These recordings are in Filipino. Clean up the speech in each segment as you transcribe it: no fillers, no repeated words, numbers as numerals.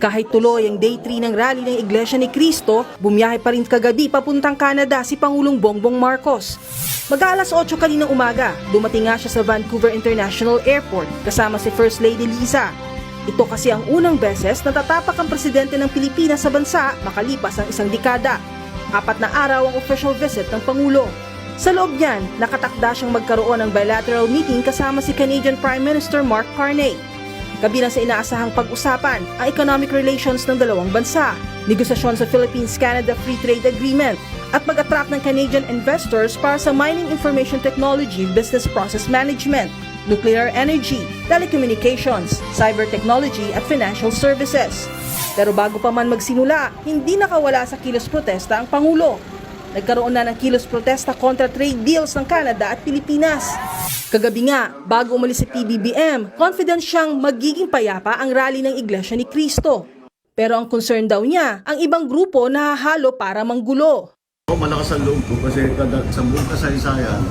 Kahit tuloy ang day 3 ng rally ng Iglesia ni Cristo, bumiyahe pa rin kagabi papuntang Canada si Pangulong Bongbong Marcos. Mag-aalas 8 kaninang umaga, dumating nga siya sa Vancouver International Airport kasama si First Lady Liza. Ito kasi ang unang beses na tatapak ang presidente ng Pilipinas sa bansa makalipas ang isang dekada. 4 na araw ang official visit ng Pangulo. Sa loob niyan, nakatakda siyang magkaroon ng bilateral meeting kasama si Canadian Prime Minister Mark Carney. Kabilang sa inaasahang pag-usapan ang economic relations ng dalawang bansa, negosasyon sa Philippines-Canada Free Trade Agreement, at mag-attract ng Canadian investors para sa mining information technology, business process management, nuclear energy, telecommunications, cyber technology at financial services. Pero bago pa man magsimula, hindi nakawala sa kilos protesta ang Pangulo. Nagkaroon na ng kilos protesta kontra trade deals ng Canada at Pilipinas. Kagabi nga, bago umalis si PBBM, confident siyang magiging payapa ang rally ng Iglesia ni Cristo. Pero ang concern daw niya, ang ibang grupo nahahalo para manggulo. Malakas ang loob ko kasi sa buong kasaysayan,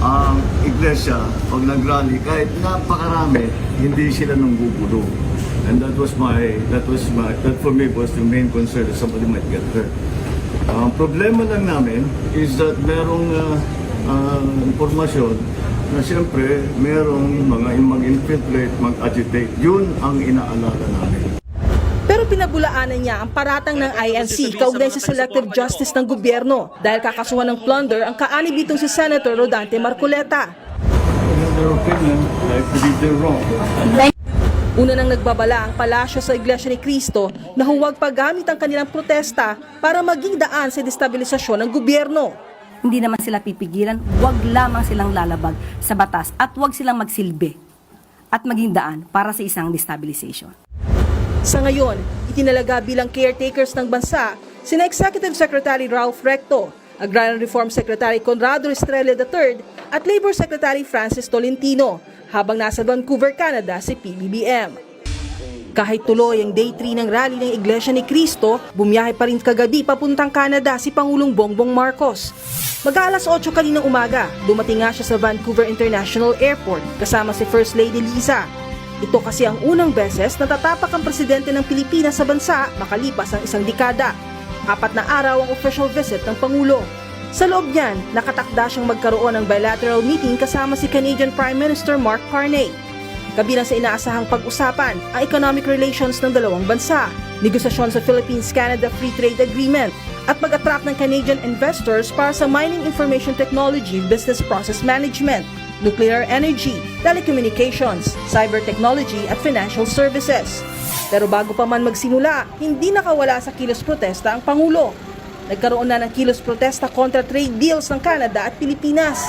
ang Iglesia, pag nag-rally, kahit napakarami, hindi sila nanggugulo. And that for me was the main concern that somebody might get hurt. Ang problema lang namin is that merong impormasyon na siyempre merong mga mag-infiltrate, mag-agitate. Yun ang inaalala namin. Pero pinabulaanan niya ang paratang ng INC kaugnay sa selective justice ng gobyerno dahil kakasuhan ng plunder ang kaanib itong si Senator Rodante Marcoleta. In their opinion, I believe they're wrong. Una nang nagbabala ang palasyo sa Iglesia ni Cristo na huwag paggamit ang kanilang protesta para maging daan sa destabilisasyon ng gobyerno. Hindi naman sila pipigilan, huwag lamang silang lalabag sa batas at huwag silang magsilbi at maging daan para sa isang destabilization. Sa ngayon, itinalaga bilang caretakers ng bansa sina Executive Secretary Ralph Recto, Agrarian Reform Secretary Conrado Estrella III at Labor Secretary Francis Tolentino, habang nasa Vancouver, Canada si PBBM. Kahit tuloy ang day 3 ng rally ng Iglesia ni Cristo, bumiyahe pa rin kagabi papuntang Canada si Pangulong Bongbong Marcos. Mag-aalas 8 kaninang umaga, dumating nga siya sa Vancouver International Airport kasama si First Lady Liza. Ito kasi ang unang beses na tatapak ang presidente ng Pilipinas sa bansa makalipas ang isang dekada. 4 na araw ang official visit ng Pangulo. Sa loob niyan, nakatakda siyang magkaroon ng bilateral meeting kasama si Canadian Prime Minister Mark Carney. Kabilang sa inaasahang pag-usapan ang economic relations ng dalawang bansa, negosasyon sa Philippines-Canada Free Trade Agreement, at mag-attract ng Canadian investors para sa mining information technology, business process management, nuclear energy, telecommunications, cyber technology at financial services. Pero bago pa man magsimula, hindi nakawala sa kilos protesta ang Pangulo. Nagkaroon na ng kilos protesta kontra trade deals ng Canada at Pilipinas.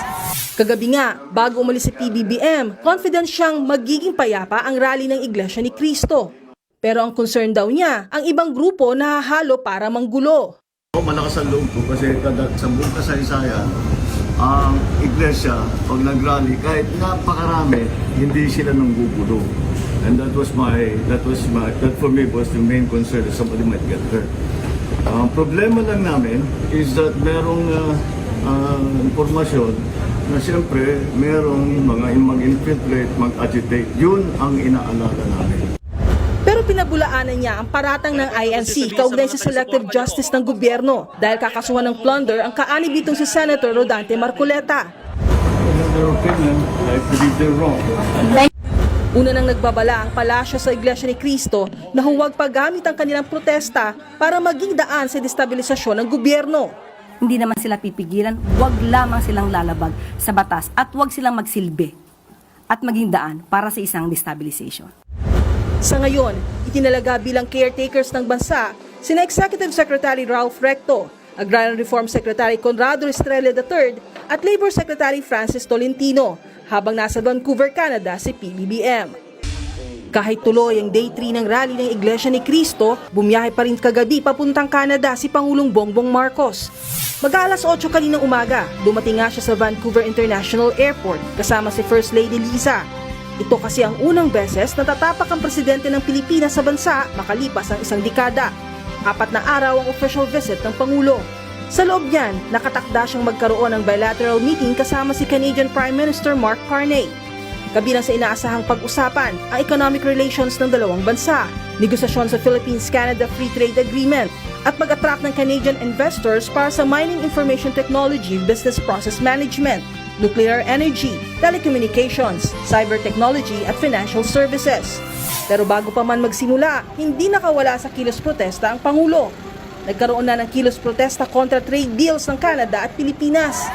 Kagabi nga, bago umalis si PBBM, confident siyang magiging payapa ang rally ng Iglesia ni Cristo. Pero ang concern daw niya, ang ibang grupo nahahalo para manggulo. Malakas ang loob ko kasi sa buong kasaysayan, ang Iglesia, pag nag-rally, kahit napakarami, hindi sila nanggugulo. And that for me was the main concern that somebody might get hurt. Ang problema lang namin is that merong impormasyon na siyempre merong mga mag-infiltrate, mag-agitate. Yun ang inaalala namin. Pero pinabulaanan niya ang paratang ng INC kaugnay sa selective justice ng gobyerno dahil kakasuhan ng plunder ang kaanib itong si Senator Rodante Marcoleta. In their opinion, I believe they're wrong. Una nang nagbabala ang palasyo sa Iglesia ni Cristo na huwag paggamit ang kanilang protesta para maging daan sa destabilisasyon ng gobyerno. Hindi naman sila pipigilan, huwag lamang silang lalabag sa batas at huwag silang magsilbi at maging daan para sa isang destabilization. Sa ngayon, itinalaga bilang caretakers ng bansa sina Executive Secretary Ralph Recto, Agrarian Reform Secretary Conrado Estrella III at Labor Secretary Francis Tolentino, habang nasa Vancouver, Canada si PBBM. Kahit tuloy ang day 3 ng rally ng Iglesia ni Cristo, bumiyahe pa rin kagabi papuntang Canada si Pangulong Bongbong Marcos. Mag-aalas 8 kaninang umaga, dumating nga siya sa Vancouver International Airport kasama si First Lady Liza. Ito kasi ang unang beses na tatapak ang presidente ng Pilipinas sa bansa makalipas ang isang dekada. 4 na araw ang official visit ng Pangulo. Sa loob niyan, nakatakda siyang magkaroon ng bilateral meeting kasama si Canadian Prime Minister Mark Carney. Kabilang sa inaasahang pag-usapan ang economic relations ng dalawang bansa, negosasyon sa Philippines-Canada Free Trade Agreement, at pag-attract ng Canadian investors para sa mining information technology, business process management, nuclear energy, telecommunications, cyber technology at financial services. Pero bago pa man magsimula, hindi nakawala sa kilos protesta ang Pangulo. Nagkaroon na ng kilos protesta kontra trade deals ng Canada at Pilipinas.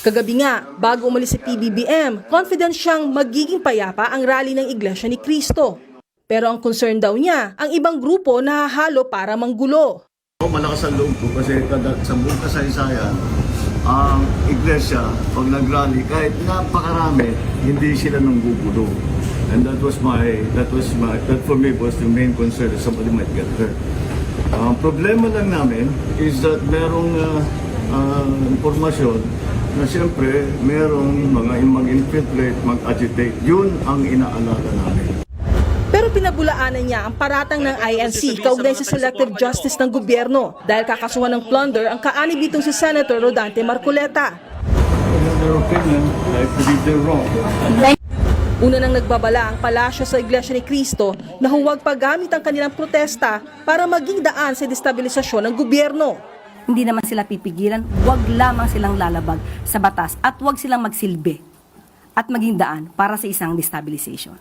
Kagabi nga, bago umalis si PBBM, confident siyang magiging payapa ang rally ng Iglesia ni Cristo. Pero ang concern daw niya, ang ibang grupo na hahalo para manggulo. Malakas ang loob ko kasi sa buong kasaysayan, ang iglesia, pag nag-rally, kahit napakarami, hindi sila nanggugulo. And that for me was the main concern that somebody might get hurt. Ang problema lang namin is that merong impormasyon na siyempre merong mga mag-infiltrate, mag-agitate. Yun ang inaalala namin. Pero pinabulaanan niya ang paratang ng INC kaugnay sa selective justice ng gobyerno dahil kakasuhan ng plunder ang kaanib nitong si Senator Rodante Marcoleta. In their opinion, I believe they're wrong. Una nang nagbabala ang palasyo sa Iglesia ni Cristo na huwag paggamit ang kanilang protesta para maging daan sa destabilisasyon ng gobyerno. Hindi naman sila pipigilan, wag lamang silang lalabag sa batas at wag silang magsilbi at maging daan para sa isang destabilization.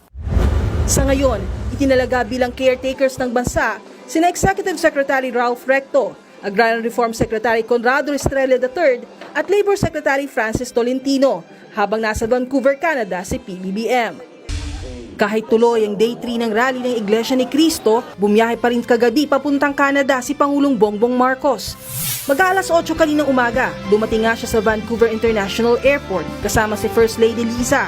Sa ngayon, itinalaga bilang caretakers ng bansa sina Executive Secretary Ralph Recto, Agrarian Reform Secretary Conrado Estrella III at Labor Secretary Francis Tolentino habang nasa Vancouver, Canada si PBBM. Kahit tuloy ang Day 3 ng rally ng Iglesia ni Cristo, bumiyahe pa rin kagabi papuntang Canada si Pangulong Bongbong Marcos. Mag-aalas 8 kaninang umaga, dumating nga siya sa Vancouver International Airport kasama si First Lady Liza.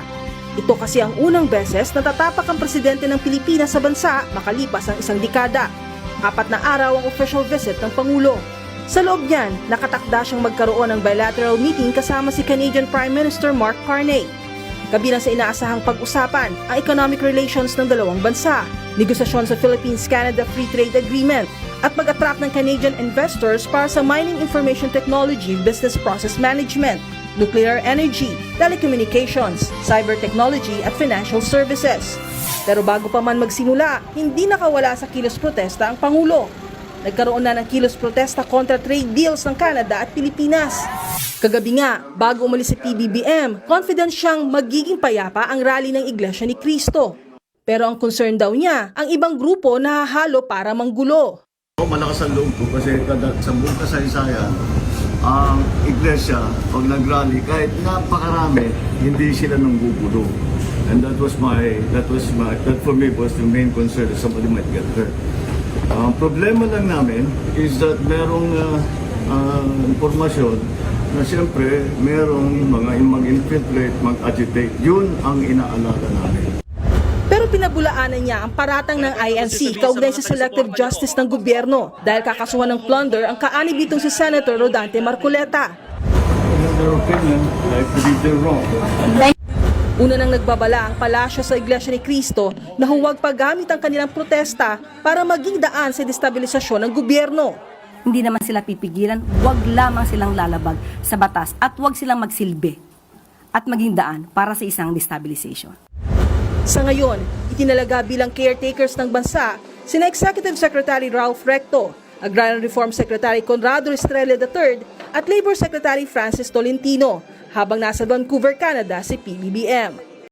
Ito kasi ang unang beses na tatapak ang presidente ng Pilipinas sa bansa makalipas ang isang dekada. 4 na araw ang official visit ng Pangulo. Sa loob niyan, nakatakda siyang magkaroon ng bilateral meeting kasama si Canadian Prime Minister Mark Carney. Kabilang sa inaasahang pag-usapan ang economic relations ng dalawang bansa, negosasyon sa Philippines-Canada Free Trade Agreement, at pag-attract ng Canadian investors para sa mining information technology, business process management, nuclear energy, telecommunications, cyber technology at financial services. Pero bago pa man magsimula, hindi nakawala sa kilos protesta ang Pangulo. Nagkaroon na ng kilos protesta kontra trade deals ng Canada at Pilipinas. Kagabi nga, bago umalis si PBBM, confident siyang magiging payapa ang rally ng Iglesia ni Cristo. Pero ang concern daw niya, ang ibang grupo na hahalo para manggulo. Malakas ang loob ko kasi sa buong kasaysayan, ang iglesia, pag nag-rally, kahit napakarami, hindi sila nanggugulo. And that for me was the main concern that somebody might get hurt. Ang problema lang namin is that merong impormasyon na siyempre merong mga mag-infiltrate, mag-agitate. Yun ang inaalala namin. Pero pinabulaanan niya ang paratang ng INC kaugnay sa selective justice ng gobyerno dahil kakasuhan ng plunder ang kaanib nitong si Senator Rodante Marcoleta. In their opinion, I believe they're wrong. Una nang nagbabala ang palasyo sa Iglesia ni Cristo na huwag paggamit ang kanilang protesta para maging daan sa destabilisasyon ng gobyerno. Hindi naman sila pipigilan, wag lamang silang lalabag sa batas at wag silang magsilbi at maging daan para sa isang destabilization. Sa ngayon, itinalaga bilang caretakers ng bansa sina Executive Secretary Ralph Recto, Agrarian Reform Secretary Conrado Estrella III at Labor Secretary Francis Tolentino habang nasa Vancouver, Canada si PBBM.